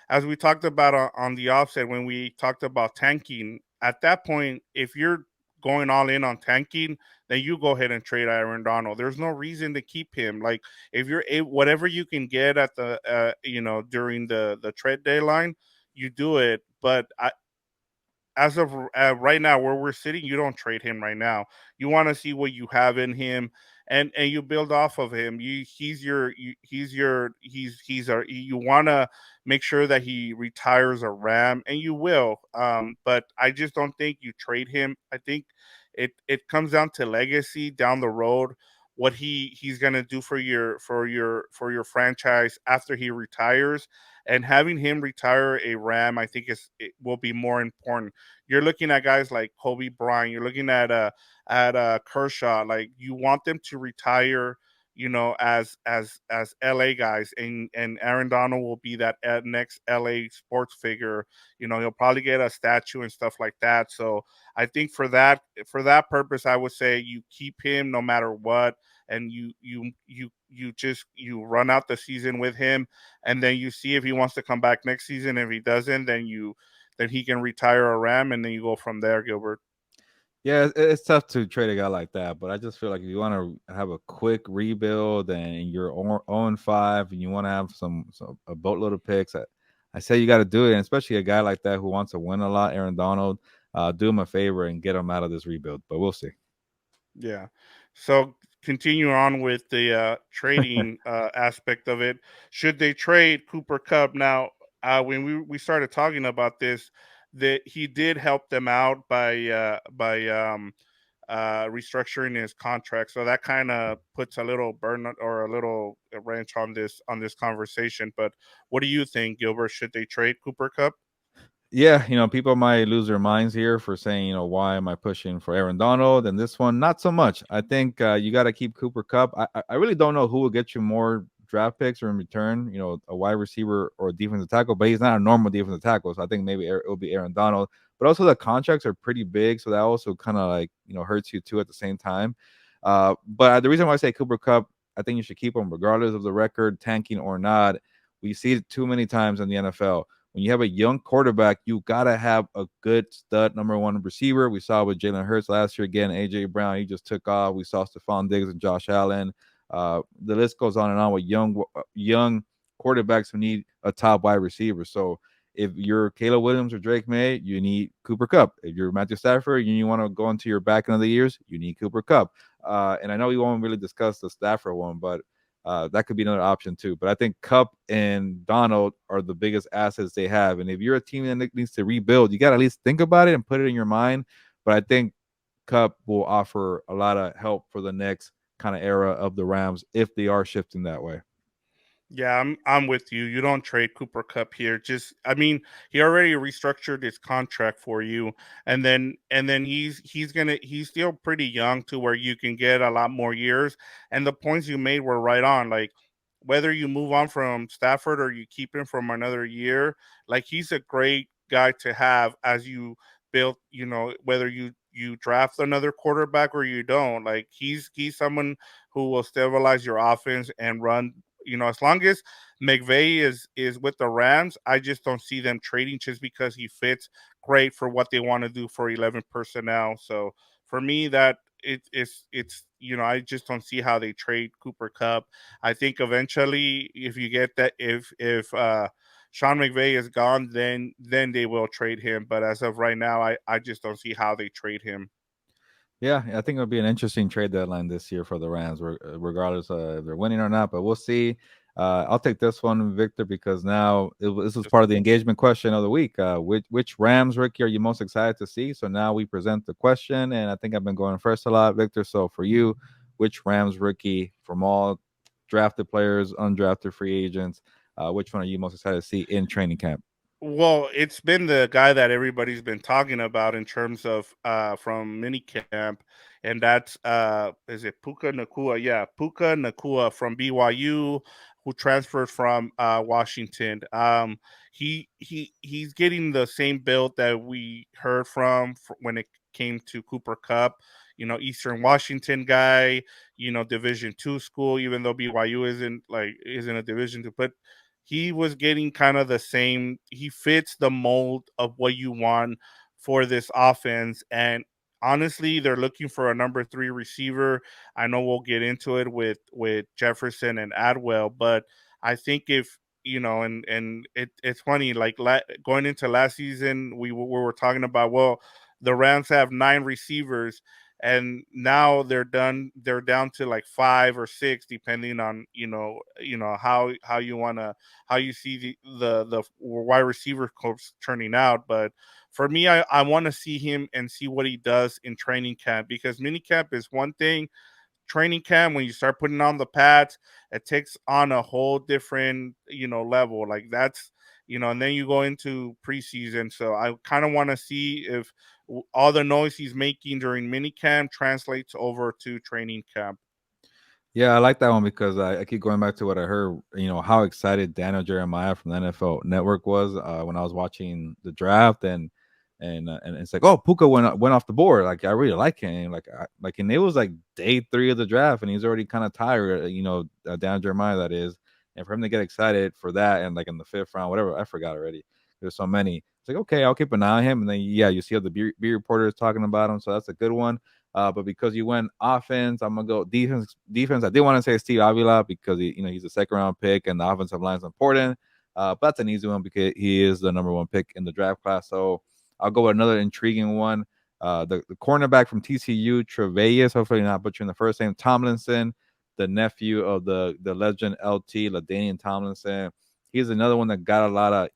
as we talked about on the offset when we talked about tanking, at that point, if you're going all in on tanking, then you go ahead and trade Aaron Donald. There's no reason to keep him. Like if you're whatever you can get at the during the trade deadline, you do it. But as of right now, where we're sitting, you don't trade him right now. You want to see what you have in him, and you build off of him. You want to make sure that he retires a Ram, and you will. But I just don't think you trade him. I think it comes down to legacy down the road. What he's gonna do for your franchise after he retires, and having him retire a Ram, I think it will be more important. You're looking at guys like Kobe Bryant. You're looking at Kershaw. Like you want them to retire, as LA guys, and Aaron Donald will be that next LA sports figure. He'll probably get a statue and stuff like that. So I think for that purpose, I would say you keep him no matter what, and you run out the season with him, and then you see if he wants to come back next season. If he doesn't, then he can retire a Ram, and then you go from there, Gilbert. Yeah, it's tough to trade a guy like that, but I just feel like if you want to have a quick rebuild and you're 0-5 and you want to have some a boatload of picks, I say you got to do it, and especially a guy like that who wants to win a lot, Aaron Donald, do him a favor and get him out of this rebuild. But we'll see. Yeah. So continue on with the trading aspect of it. Should they trade Cooper Cup now? When we started talking about this, that he did help them out by restructuring his contract. So that kind of puts a little burn or a little wrench on this conversation. But what do you think, Gilbert? Should they trade Cooper Cup? Yeah, people might lose their minds here for saying, why am I pushing for Aaron Donald? And this one, not so much. I think you got to keep Cooper Cup. I really don't know who will get you more draft picks or in return, a wide receiver or a defensive tackle, but he's not a normal defensive tackle. So I think maybe it will be Aaron Donald. But also the contracts are pretty big. So that also kind of like, hurts you too at the same time. But the reason why I say Cooper Cup, I think you should keep him regardless of the record, tanking or not. We see it too many times in the NFL when you have a young quarterback, you gotta have a good stud number one receiver. We saw with Jalen Hurts last year again. AJ Brown, he just took off. We saw Stephon Diggs and Josh Allen. The list goes on and on with young quarterbacks who need a top wide receiver. So If you're Caleb Williams or Drake May, you need Cooper Kupp. If you're Matthew Stafford, you want to go into your back end of the years, you need Cooper Kupp. And I know we won't really discuss the Stafford one, but that could be another option too. But I think Kupp and Donald are the biggest assets they have. And if you're a team that needs to rebuild, you got to at least think about it and put it in your mind. But I think Kupp will offer a lot of help for the next kind of era of the Rams if they are shifting that way. Yeah, I'm with you. You don't trade Cooper Cup here. Just I mean, he already restructured his contract for you, and then he's still pretty young to where you can get a lot more years. And the points you made were right on. Like whether you move on from Stafford or you keep him from another year, like he's a great guy to have as you build. Whether you draft another quarterback or you don't, like he's someone who will stabilize your offense and run. As long as McVay is with the Rams, I just don't see them trading just because he fits great for what they want to do for 11 personnel. So for me, that it's I just don't see how they trade Cooper Cup. I think eventually, if you get that, if Sean McVay is gone, then they will trade him. But as of right now, I just don't see how they trade him. Yeah, I think it'll be an interesting trade deadline this year for the Rams, regardless of if they're winning or not. But we'll see. I'll take this one, Victor, because now this is part of the engagement question of the week. Which Rams rookie are you most excited to see? So now we present the question, and I think I've been going first a lot, Victor. So for you, which Rams rookie from all drafted players, undrafted free agents, which one are you most excited to see in training camp? Well, it's been the guy that everybody's been talking about in terms of from minicamp, and that's is it Puka Nakua? Yeah, Puka Nakua from BYU, who transferred from Washington. He's getting the same build that we heard from when it came to Cooper Cup. Eastern Washington guy. Division II school, even though BYU isn't a Division II, but he was getting kind of the same. He fits the mold of what you want for this offense. And honestly, they're looking for a number 3 receiver. I know we'll get into it with Jefferson and Adwell, but I think if it's funny. Like going into last season, we were talking about, well, the Rams have 9 receivers, and now they're down to like 5 or 6, depending on how you see the wide receiver corps turning out. But for me, I want to see him and see what he does in training camp, because mini camp is one thing. Training camp, when you start putting on the pads, it takes on a whole different level. Like that's and then you go into preseason. So I kind of want to see if all the noise he's making during mini camp translates over to training camp. Yeah, I like that one because I keep going back to what I heard. How excited Daniel Jeremiah from the NFL Network was when I was watching the draft, and it's like, oh, Puka went off the board. Like I really like him. And it was like day 3 of the draft, and he's already kind of tired. Daniel Jeremiah, that is, and for him to get excited for that, and like in the 5th round, whatever, I forgot already. There's so many. It's like, okay, I'll keep an eye on him, and then you see how the beat reporters talking about him, so that's a good one. But because you went offense, I'm gonna go defense. Defense. I did want to say Steve Avila because he's a 2nd round pick and the offensive line is important. But that's an easy one because he is the number 1 pick in the draft class. So I'll go with another intriguing one. The cornerback from TCU, Tre'Veus. Hopefully not butchering the first name. Tomlinson, the nephew of the legend LT LaDainian Tomlinson. He's another one that got a lot of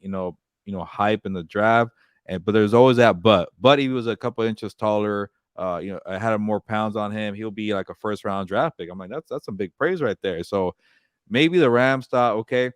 hype in the draft. But there's always that but. But he was a couple inches taller. I had more pounds on him. He'll be like a 1st round draft pick. I'm like, that's some big praise right there. So maybe the Rams thought, okay,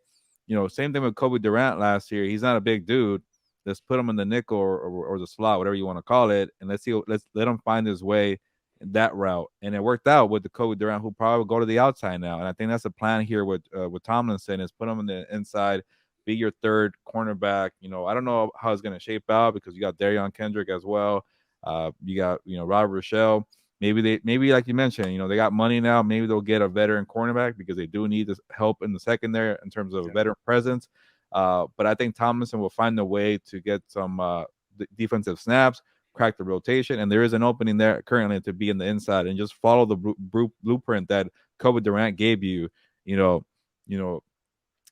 same thing with Kobe Durant last year. He's not a big dude. Let's put him in the nickel or the slot, whatever you want to call it, and let's let him find his way in that route. And it worked out with the Kobe Durant, who probably will go to the outside now. And I think that's the plan here with Tomlinson is put him in the inside, be your 3rd cornerback. I don't know how it's going to shape out because you got Darion Kendrick as well. You got Robert Rochelle. Maybe like you mentioned, they got money now. Maybe they'll get a veteran cornerback because they do need this help in the secondary in terms of a veteran presence. But I think Tomlinson will find a way to get some defensive snaps, crack the rotation, and there is an opening there currently to be in the inside and just follow the blueprint that Kobe Durant gave you.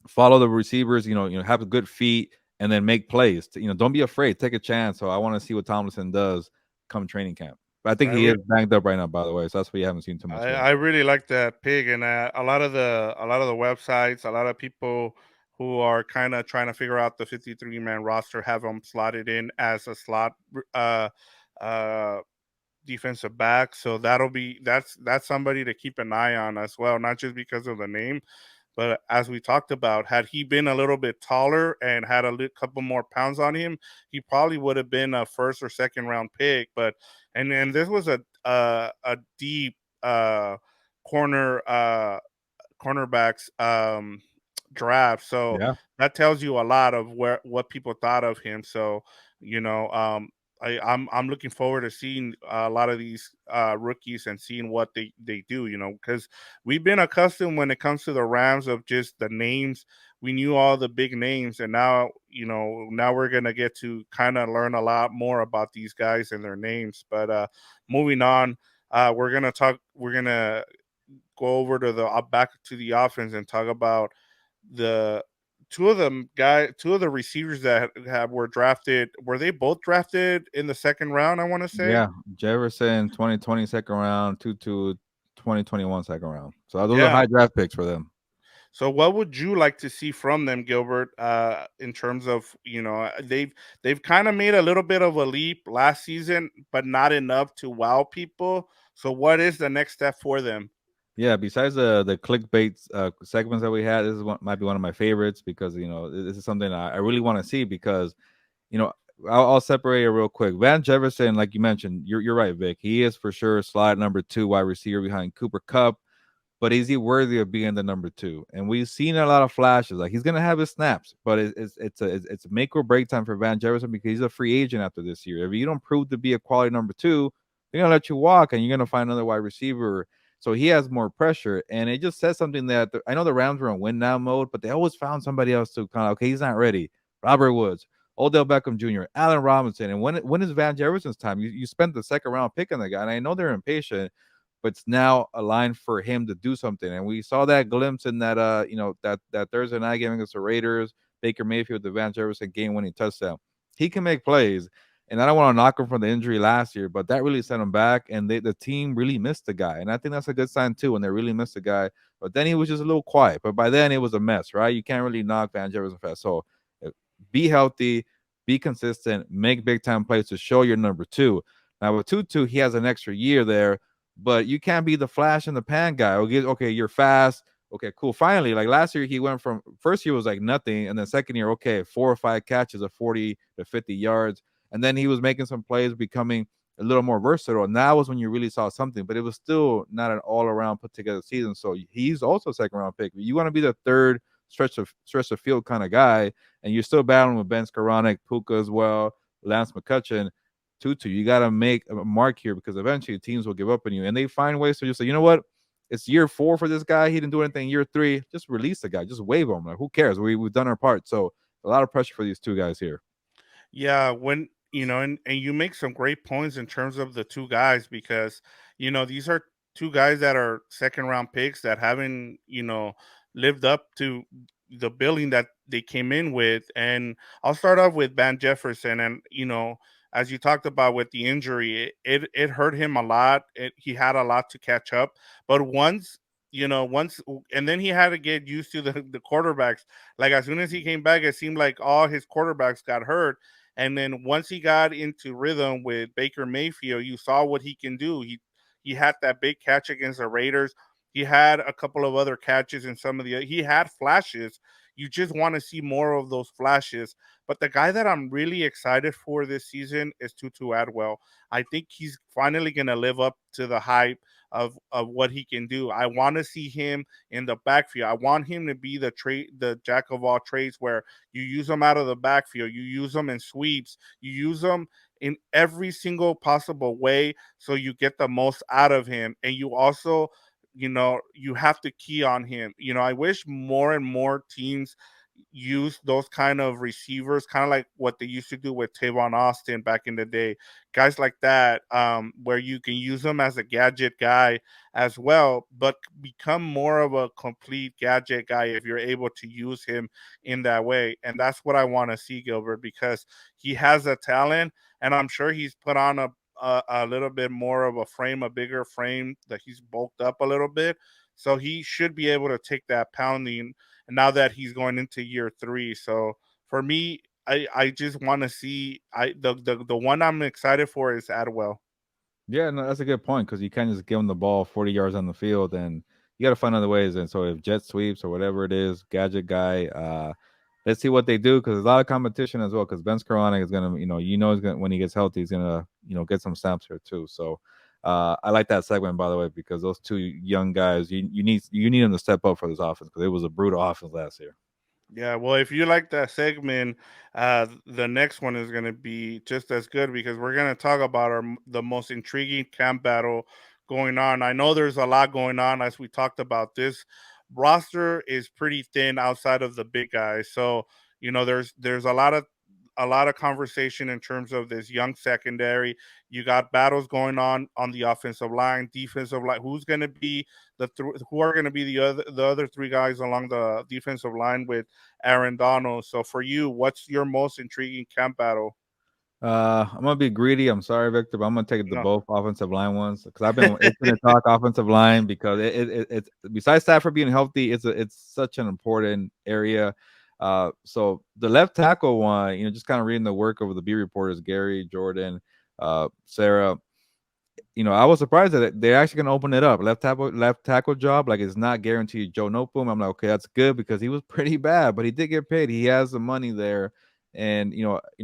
Follow the receivers. Have a good feet and then make plays. Don't be afraid. Take a chance. So I want to see what Tomlinson does come training camp. But I think I he is re- banged up right now, by the way. So that's what you haven't seen too much yet. I really like that pick, and a lot of the websites, a lot of people who are kind of trying to figure out the 53-man roster have him slotted in as a slot uh, uh, defensive back. So that's somebody to keep an eye on as well, not just because of the name, but as we talked about, had he been a little bit taller and had couple more pounds on him, he probably would have been a first or second round pick. But and this was a deep corner cornerbacks draft. So Yeah. that tells you a lot of what people thought of him. So you know, I'm looking forward to seeing a lot of these rookies and seeing what they do. Because we've been accustomed when it comes to the Rams of just the names. We knew all the big names, and now now we're gonna get to kind of learn a lot more about these guys and their names. But moving on, we're gonna talk. We're gonna go over to the back to the offense and talk about the two of the receivers that have were drafted. Were they both drafted in the second round? I want to say. Yeah. Jefferson, 2020 second round, Tutu, 2021 second round. So those are Yeah. high draft picks for them. So what would you like to see from them, Gilbert? In terms of they've kind of made a little bit of a leap last season, but not enough to wow people. So what is the next step for them? Yeah, besides the clickbait segments that we had, this is might be one of my favorites because this is something I really want to see because you know I'll separate it real quick. Van Jefferson, like you mentioned, you're right, Vic. He is for sure slot number 2 wide receiver behind Cooper Kupp, but is he worthy of being the number 2? And we've seen a lot of flashes. Like he's gonna have his snaps, but it's a make or break time for Van Jefferson because he's a free agent after this year. If you don't prove to be a quality number 2, they're gonna let you walk, and you're gonna find another wide receiver. So he has more pressure, and it just says something that I know the Rams were in win now mode, but they always found somebody else to kind of okay, he's not ready. Robert Woods, Odell Beckham Jr., Allen Robinson, and when is Van Jefferson's time? You spent the second round picking the guy, and I know they're impatient, but it's now a line for him to do something. And we saw that glimpse in that that Thursday night game against the Raiders, Baker Mayfield, the Van Jefferson game winning touchdown. He can make plays. And I don't want to knock him from the injury last year, but that really set him back. And the team really missed the guy. And I think that's a good sign too when they really missed the guy. But then he was just a little quiet. But by then it was a mess, right? You can't really knock Van Jefferson fast. So be healthy, be consistent, make big time plays to show you're number 2. Now with Tutu, he has an extra year there, but you can't be the flash in the pan guy. Okay, you're fast. Okay, cool. Finally, like last year, he went from first year was like nothing, and then second year, okay, 4 or 5 catches of 40 to 50 yards, and then he was making some plays, becoming a little more versatile. Now was when you really saw something, but it was still not an all around put together season. So he's also a second round pick. You want to be the third stretch of field kind of guy, and you're still battling with Ben Skoranek, Puka as well, Lance McCutcheon. Tutu, you got to make a mark here because eventually teams will give up on you, and they find ways to just say, you know what, it's year 4 for this guy. He didn't do anything. Year 3, just release the guy, just waive him. Like who cares? We've done our part. So a lot of pressure for these two guys here. Yeah, when and you make some great points in terms of the two guys because these are two guys that are second round picks that haven't lived up to the billing that they came in with. And I'll start off with Van Jefferson, and as you talked about with the injury, it hurt him a lot. He had a lot to catch up, but once and then he had to get used to the quarterbacks. Like as soon as he came back, it seemed like all his quarterbacks got hurt. And then once he got into rhythm with Baker Mayfield, you saw what he can do. He had that big catch against the Raiders. He had a couple of other catches in some of the he had flashes. You just want to see more of those flashes. But the guy that I'm really excited for this season is Tutu Atwell. I think he's finally going to live up to the hype of what he can do. I want to see him in the backfield. I want him to be the jack of all trades, where you use him out of the backfield, you use him in sweeps, you use him in every single possible way so you get the most out of him. And you also, you have to key on him. I wish more and more teams use those kind of receivers, kind of like what they used to do with Tavon Austin back in the day, guys like that, where you can use them as a gadget guy as well, but become more of a complete gadget guy if you're able to use him in that way. And that's what I want to see, Gilbert, because he has a talent, and I'm sure he's put on a little bit more of a frame, a bigger frame, that he's bulked up a little bit. So he should be able to take that pounding, and now that he's going into year 3. So for me, I just want to see, the one I'm excited for is Adwell. Yeah, no, that's a good point because you can't just give him the ball 40 yards on the field, and you got to find other ways. And so if jet sweeps or whatever it is, gadget guy, let's see what they do because there's a lot of competition as well. Because Ben Skoranek is gonna, he's gonna when he gets healthy, he's gonna, get some snaps here too. So I like that segment by the way because those two young guys, you need them to step up for this offense because it was a brutal offense last year. Yeah, well, if you like that segment, the next one is going to be just as good because we're going to talk about the most intriguing camp battle going on. I know there's a lot going on as we talked about. This roster is pretty thin outside of the big guys, so there's a lot of conversation in terms of this young secondary. You got battles going on the offensive line, defensive line. Who's going to be who are going to be the other three guys along the defensive line with Aaron Donald? So for you, what's your most intriguing camp battle? I'm gonna be greedy. I'm sorry, Victor, but I'm gonna take the No, both offensive line ones because I've been itching to talk offensive line because it's besides Stafford being healthy, it's such an important area. So the left tackle one, just kind of reading the work of the B reporters, Gary, Jordan, Sarah. I was surprised that they're actually gonna open it up. Left tackle job, like it's not guaranteed Joe Noteboom. I'm like, okay, that's good because he was pretty bad, but he did get paid. He has the money there. And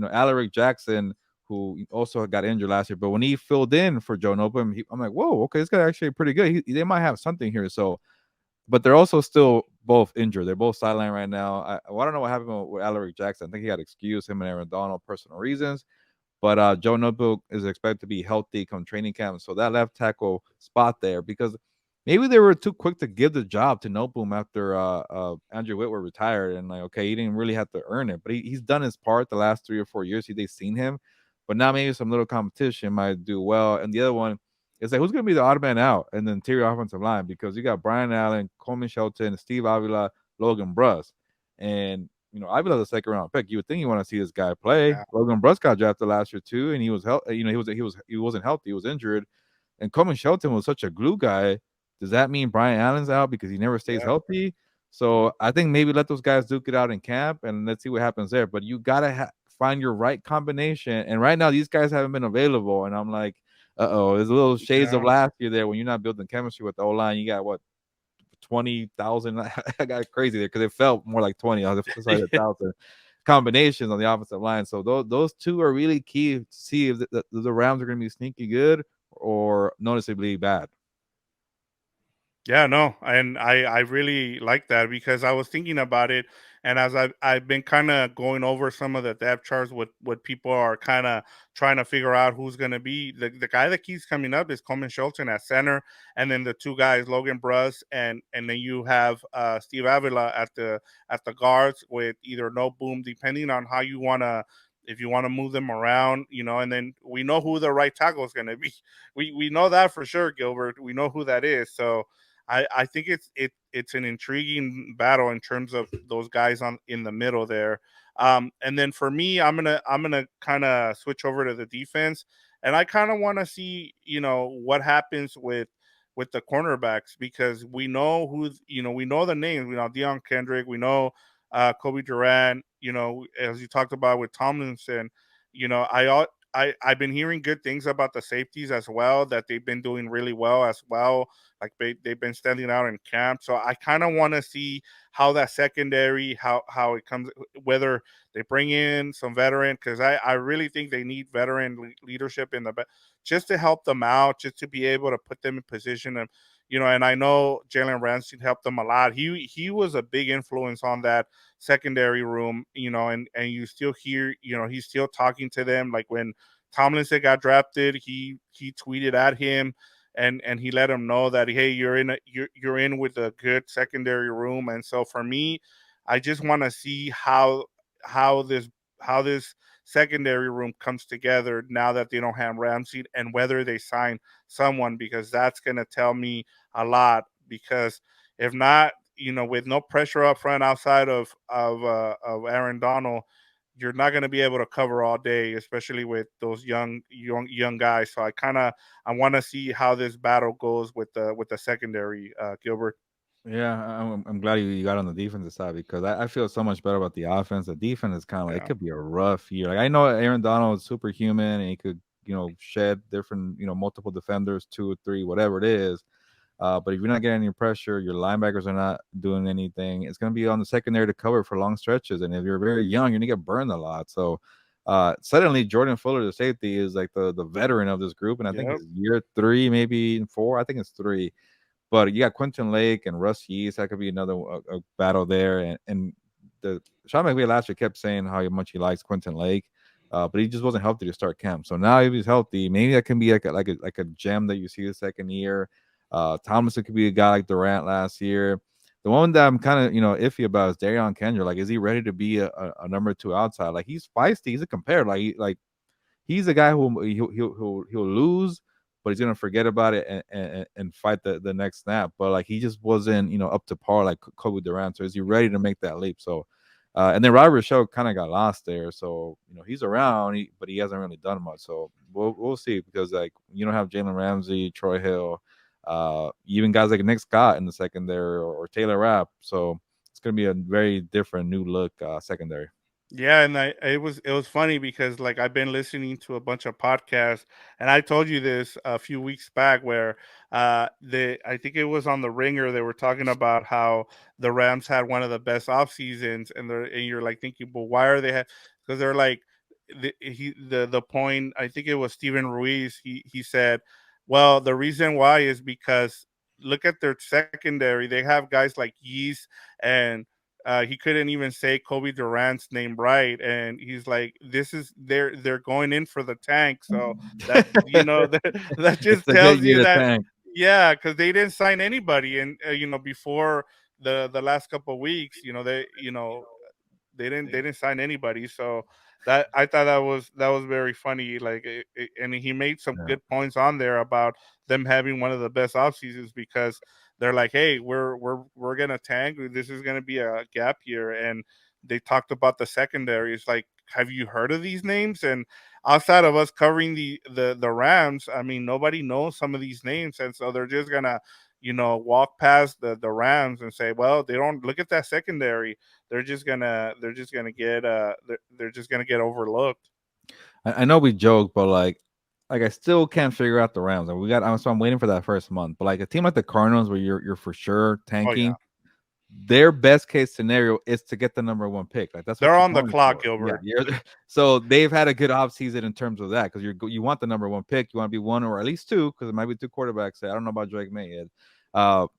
Alaric Jackson, who also got injured last year, but when he filled in for Joe Noteboom, I'm like, whoa, okay, this guy actually pretty good. They might have something here. So, but they're also still both injured. They're both sidelined right now. I don't know what happened with Alaric Jackson. I think he got excused, him and Aaron Donald, personal reasons. But Joe Notebook is expected to be healthy come training camp. So that left tackle spot there, because maybe they were too quick to give the job to Noteboom after Andrew Whitworth retired. And like, okay, he didn't really have to earn it, but he's done his part the last 3 or 4 years. They've seen him. But now maybe some little competition might do well. And the other one is like, who's going to be the odd man out in the interior offensive line? Because you got Brian Allen, Coleman Shelton, Steve Avila, Logan Bruss. And Avila's a second round pick. You would think you want to see this guy play. yeah, Logan Bruss got drafted last year too, and he was he wasn't healthy. He was injured. And Coleman Shelton was such a glue guy. Does that mean Brian Allen's out because he never stays yeah, healthy? yeah, So I think maybe let those guys duke it out in camp and let's see what happens there. But you gotta find your right combination. And right now these guys haven't been available, and I'm like, there's a little shades of yeah, last year there when you're not building chemistry with the O line. You got what 20,000. I got crazy there because it felt more like 20. I was sorry, a yeah. thousand combinations on the offensive line. So those two are really key to see if the Rams are going to be sneaky good or noticeably bad. Yeah, no, and I really like that because I was thinking about it, and as I've been kind of going over some of the depth charts, what people are kind of trying to figure out who's going to be the guy that keeps coming up is Coleman Shelton at center, and then the two guys Logan Bruss and then you have Steve Avila at the guards with either no boom, depending on how you want to. If you want to move them around, and then we know who the right tackle is going to be. We know that for sure, Gilbert. We know who that is. So I think it's an intriguing battle in terms of those guys on in the middle there. And then for me, I'm gonna kind of switch over to the defense, and I kind of want to see what happens with the cornerbacks because we know the names. We know Deion Kendrick, we know Kobe Durant. As you talked about with Tomlinson, I've been hearing good things about the safeties as well, that they've been doing really well as well. Like they've been standing out in camp. So I kind of want to see how that secondary, how it comes, whether they bring in some veteran, because I really think they need veteran leadership in the just to help them out, just to be able to put them in position. And I know Jalen Ramsey helped them a lot. He was a big influence on that secondary room, and you still hear, he's still talking to them. Like when Tomlinson got drafted, he tweeted at him and he let him know that, hey, you're in with a good secondary room. And so for me, I just want to see how this how this secondary room comes together now that they don't have Ramsey, and whether they sign someone, because that's going to tell me a lot. Because if not, with no pressure up front outside of Aaron Donald, you're not going to be able to cover all day, especially with those young guys. So I want to see how this battle goes with the secondary, Gilbert. Yeah, I'm glad you got on the defensive side because I feel so much better about the offense. The defense is kind of like it Yeah. could be a rough year. Like I know Aaron Donald is superhuman and he could shed different multiple defenders, two or three, whatever it is. But if you're not getting any pressure, your linebackers are not doing anything. It's going to be on the secondary to cover for long stretches. And if you're very young, you're going to get burned a lot. So suddenly, Jordan Fuller, the safety, is like the veteran of this group. And I think Yep. it's year 3, maybe 4. I think it's 3. But you got Quentin Lake and Russ Yeast. That could be another a battle there. And the Sean McVay last year kept saying how much he likes Quentin Lake, but he just wasn't healthy to start camp. So now if he's healthy, maybe that can be like a gem that you see the second year. Tomlinson could be a guy like Durant last year. The one that I'm kind of iffy about is Darion Kendra. Like, is he ready to be a number 2 outside? Like, he's feisty. He's a competitor. He's a guy who he'll lose, but he's gonna forget about it and fight the next snap. But like he just wasn't up to par like Kobe Durant. So is he ready to make that leap? So and then Robert Shaw kind of got lost there. So he's around, but he hasn't really done much. So we'll see because like you don't have Jalen Ramsey, Troy Hill, even guys like Nick Scott in the secondary or Taylor Rapp. So it's gonna be a very different new look secondary. Yeah, and it was funny because like I've been listening to a bunch of podcasts, and I told you this a few weeks back where the I think it was on the Ringer, they were talking about how the Rams had one of the best off seasons, and you're like thinking, well, why are they because they're like the point, I think it was Steven Ruiz, he said, well, the reason why is because look at their secondary, they have guys like Yeast, and he couldn't even say Kobe Durant's name right, and he's like, "This is they're going in for the tank." So that that It's just a good tells year you to that, tank. yeah, because they didn't sign anybody, and before the last couple of weeks, they didn't sign anybody. So that I thought that was very funny. Like, and he made some Yeah. good points on there about them having one of the best off seasons because they're like, hey, we're gonna tank. This is gonna be a gap year, and they talked about the secondary. It's like, have you heard of these names? And outside of us covering the Rams, I mean, nobody knows some of these names, and so they're just gonna walk past the Rams and say, well, they don't look at that secondary. They're just gonna get overlooked. I know we joke, but like I still can't figure out the Rams. And I'm waiting for that first month. But like a team like the Cardinals, where you're for sure Oh yeah, tanking, their best case scenario is to get the number 1 pick. Like that's what they're you're on the going clock, for. Yeah, Gilbert. so they've had a good offseason in terms of that because you want the number 1 pick. You want to be one or at least 2 because it might be 2 quarterbacks. I don't know about Drake May yet,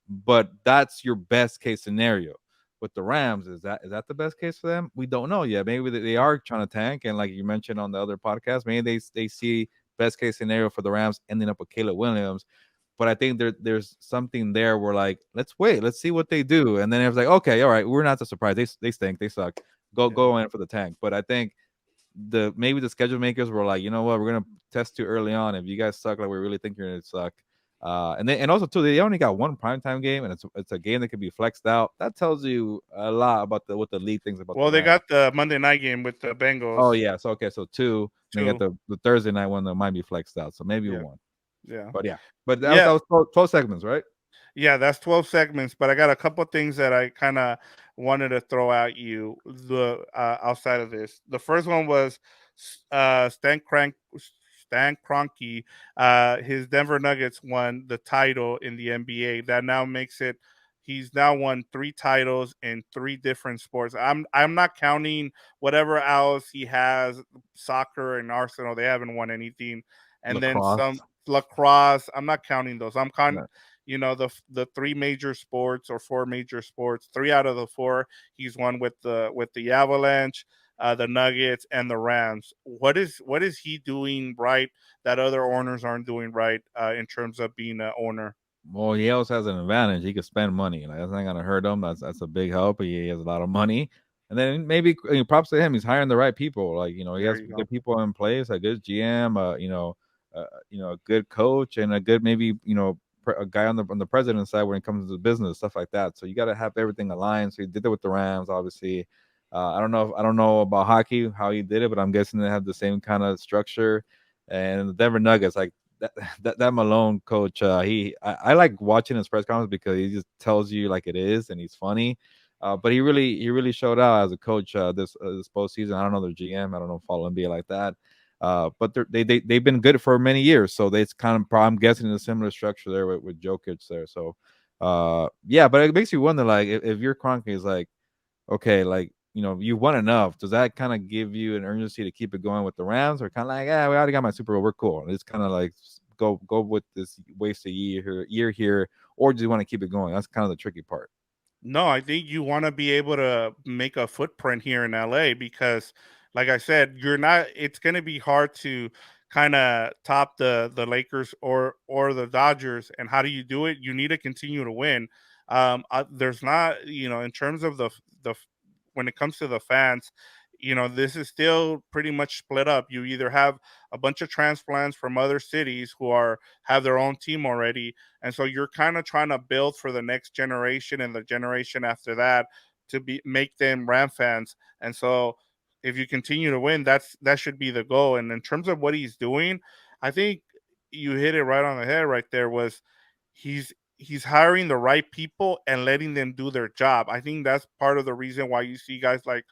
but that's your best case scenario. With the Rams, is that the best case for them? We don't know yet. Maybe they are trying to tank, and like you mentioned on the other podcast, maybe they see best case scenario for the Rams ending up with Caleb Williams. But I think there's something there where like let's wait, let's see what they do, and then it's like okay, all right, we're not so surprised. They stink, they suck. Yeah. Go in for the tank. But I think maybe the schedule makers were like, you know what, we're gonna test you early on. If you guys suck, like we really think you're gonna suck. And also too, they only got one primetime game, and it's a game that can be flexed out. That tells you a lot about what the league thinks about the Well, they Rams. got the Monday night game with the Bengals Oh yeah, so okay, so 2, and they got too. the Thursday night one that might be flexed out, so maybe Yeah, 1. yeah, But yeah, but that yeah. was 12 segments, right? Yeah, that's 12 segments, but I got a couple things that I kind of wanted to throw at you the outside of this. The first one was Stan Kroenke. His Denver Nuggets won the title in the NBA. That now makes it he's now won 3 titles in 3 different sports. I'm not counting whatever else he has, soccer and Arsenal. They haven't won anything. And then some Lacrosse. lacrosse. I'm not counting those. I'm Yeah. counting the 3 major sports or 4 major sports. 3 out of the 4 he's won with the Avalanche, the Nuggets, and the Rams. What is he doing right that other owners aren't doing right in terms of being an owner? Well, he also has an advantage. He can spend money. Like that's not gonna hurt him. That's a big help. He has a lot of money, and then maybe props to him. He's hiring the right people. Like he There has you go. good people in place, a good GM, a good coach, and a good maybe a guy on the president's side when it comes to business stuff like that. So you got to have everything aligned. So he did it with the Rams, obviously. I don't know about hockey how he did it, but I'm guessing they have the same kind of structure. And the Denver Nuggets, like that that Malone coach, I like watching his press conference because he just tells you like it is, and he's funny. But he really showed out as a coach this postseason. I don't know their GM. I don't know follow NBA like that. But they've been good for many years, so it's kind of I'm guessing a similar structure there with Jokic there. So yeah, but it makes you wonder like if your Kroenke is like okay, like you won enough. Does that kind of give you an urgency to keep it going with the Rams, or kind of like, yeah, we already got my Super Bowl, we're cool. It's kind of like go with this waste a year here, or do you want to keep it going? That's kind of the tricky part. No, I think you want to be able to make a footprint here in LA because, like I said, you're not. It's going to be hard to kind of top the Lakers or the Dodgers. And how do you do it? You need to continue to win. There's not, in terms of the when it comes to the fans, this is still pretty much split up. You either have a bunch of transplants from other cities who are have their own team already, and so you're kind of trying to build for the next generation and the generation after that to be make them Ram fans. And so if you continue to win, that should be the goal. And in terms of what he's doing, I think you hit it right on the head right there. Was he's hiring the right people and letting them do their job. I think that's part of the reason why you see guys like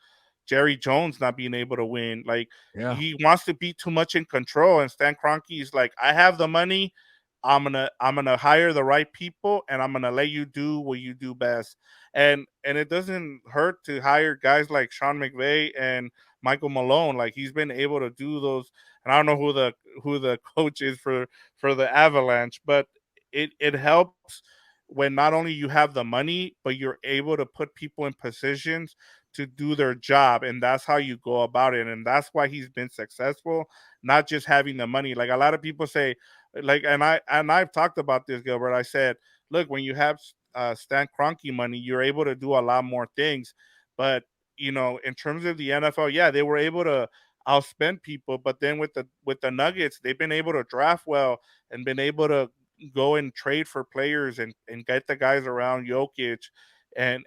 Jerry Jones not being able to win. Like Yeah, he wants to be too much in control, and Stan Kroenke is like, I have the money. I'm gonna hire the right people, and I'm gonna let you do what you do best. And it doesn't hurt to hire guys like Sean McVay and Michael Malone. Like he's been able to do those. And I don't know who the coach is for the Avalanche, but it helps when not only you have the money, but you're able to put people in positions to do their job, and that's how you go about it. And that's why he's been successful, not just having the money. Like a lot of people say, like, and I've talked about this, Gilbert. I said, look, when you have Stan Kroenke money, you're able to do a lot more things. But in terms of the NFL, yeah, they were able to outspend people. But then with the Nuggets, they've been able to draft well and been able to go and trade for players and get the guys around Jokic and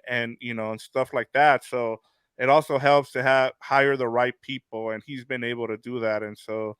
stuff like that. So it also helps to have hire the right people, and he's been able to do that. And so,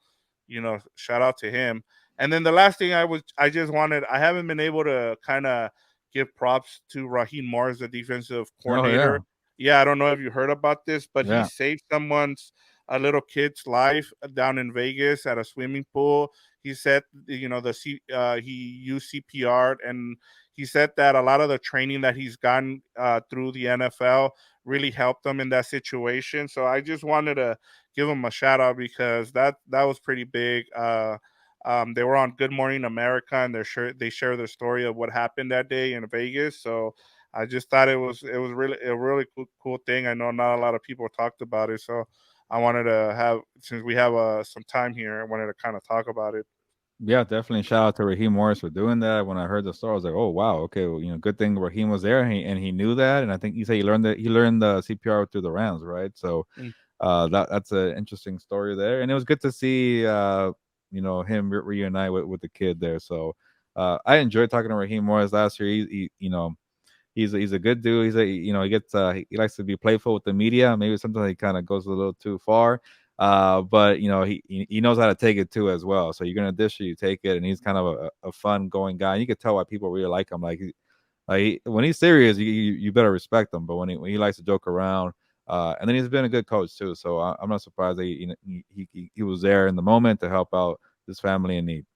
shout out to him. And then the last thing I haven't been able to kind of give props to Raheem Morris, the defensive oh yeah, coordinator. Yeah, I don't know if you heard about this, but he yeah. saved someone's a little kid's life down in Vegas at a swimming pool. He said, he used CPR, and he said that a lot of the training that he's gotten through the NFL really helped him in that situation. So I just wanted to give him a shout out because that was pretty big. They were on Good Morning America, and they share their story of what happened that day in Vegas. So I just thought it was really a really cool thing. I know not a lot of people talked about it, so I wanted to have since we have some time here, I wanted to kind of talk about it. Yeah, definitely. Shout out to Raheem Morris for doing that. When I heard the story, I was like, "Oh wow, okay, well, good thing Raheem was there, and he knew that." And I think he said he learned the CPR through the Rams, right? So, Mm. that's an interesting story there, and it was good to see him reunite with the kid there. So, I enjoyed talking to Raheem Morris last year. He's a good dude. He gets he likes to be playful with the media. Maybe sometimes he kind of goes a little too far. But he knows how to take it too as well. So you're gonna dish it, you take it, and he's kind of a fun going guy. You can tell why people really like him. When he's serious, you better respect him. But when he likes to joke around, and then he's been a good coach too. So I'm not surprised that he was there in the moment to help out this family in need.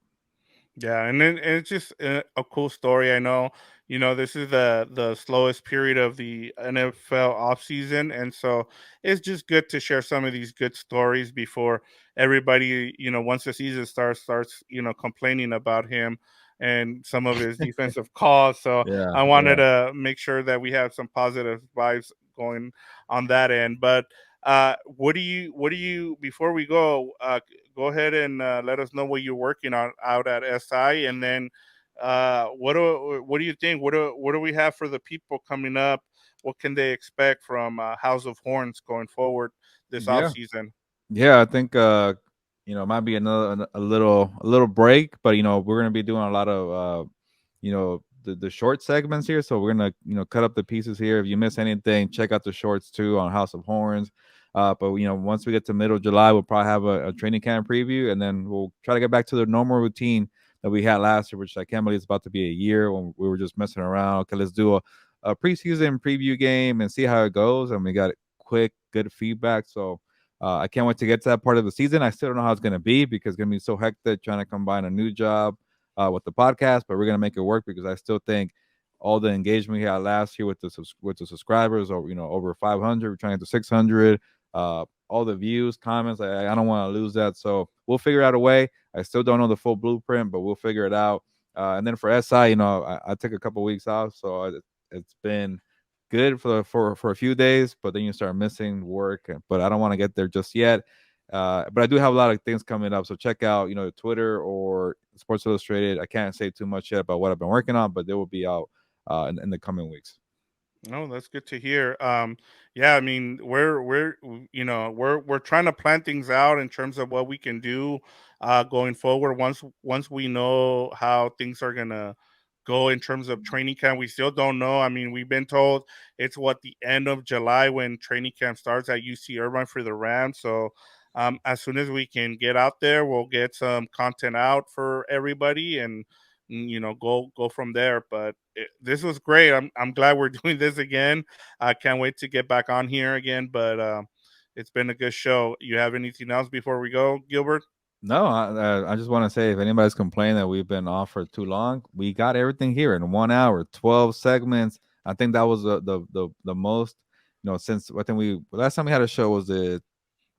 Yeah, and it's just a cool story. I know, this is the slowest period of the NFL offseason, and so it's just good to share some of these good stories before everybody, once the season starts, complaining about him and some of his defensive calls. So Yeah, I wanted yeah. to make sure that we have some positive vibes going on that end. But what do you before we go ahead and let us know what you're working on out at SI, and then what do you think? What do we have for the people coming up? What can they expect from House of Horns going forward this off Yeah. season? Yeah, I think it might be another a little break, but we're gonna be doing a lot of the short segments here. So we're gonna cut up the pieces here. If you miss anything, check out the shorts too on House of Horns. But once we get to middle July, we'll probably have a training camp preview, and then we'll try to get back to the normal routine that we had last year, which I can't believe it's about to be a year when we were just messing around. Okay, let's do a preseason preview game and see how it goes. And we got quick, good feedback. So I can't wait to get to that part of the season. I still don't know how it's going to be because it's going to be so hectic trying to combine a new job with the podcast, but we're going to make it work because I still think all the engagement we had last year with the subscribers, or over 500, we're trying to get to 600. All the views, comments, I don't want to lose that. So we'll figure out a way. I still don't know the full blueprint, but we'll figure it out. And then for SI, I took a couple weeks off, so it's been good for a few days, but then you start missing work. But I don't want to get there just yet. But I do have a lot of things coming up, so check out Twitter or Sports Illustrated. I can't say too much yet about what I've been working on, but they will be out in the coming weeks. No, that's good to hear. Yeah, I mean, we're trying to plan things out in terms of what we can do going forward. Once we know how things are gonna go in terms of training camp, we still don't know. I mean, we've been told it's the end of July when training camp starts at UC Irvine for the Rams. So, as soon as we can get out there, we'll get some content out for everybody and go from there. But this was great. I'm glad we're doing this again. I can't wait to get back on here again. But it's been a good show. You have anything else before we go, Gilbert? No, I just want to say if anybody's complaining that we've been off for too long, we got everything here in 1 hour, 12 segments. I think that was the most, since I think we last time we had a show was it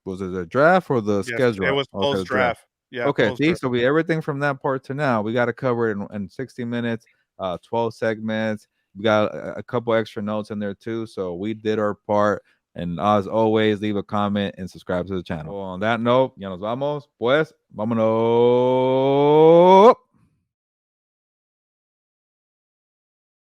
the draft or the Yes, it schedule? was Okay, post the draft. draft. Yeah, Okay, post see, draft. so we everything from that part to now, we got to cover it in 60 minutes, 12 segments. We got a couple extra notes in there too. So we did our part. And as always, leave a comment and subscribe to the channel. Well, on that note, ya nos vamos. Pues, vámonos.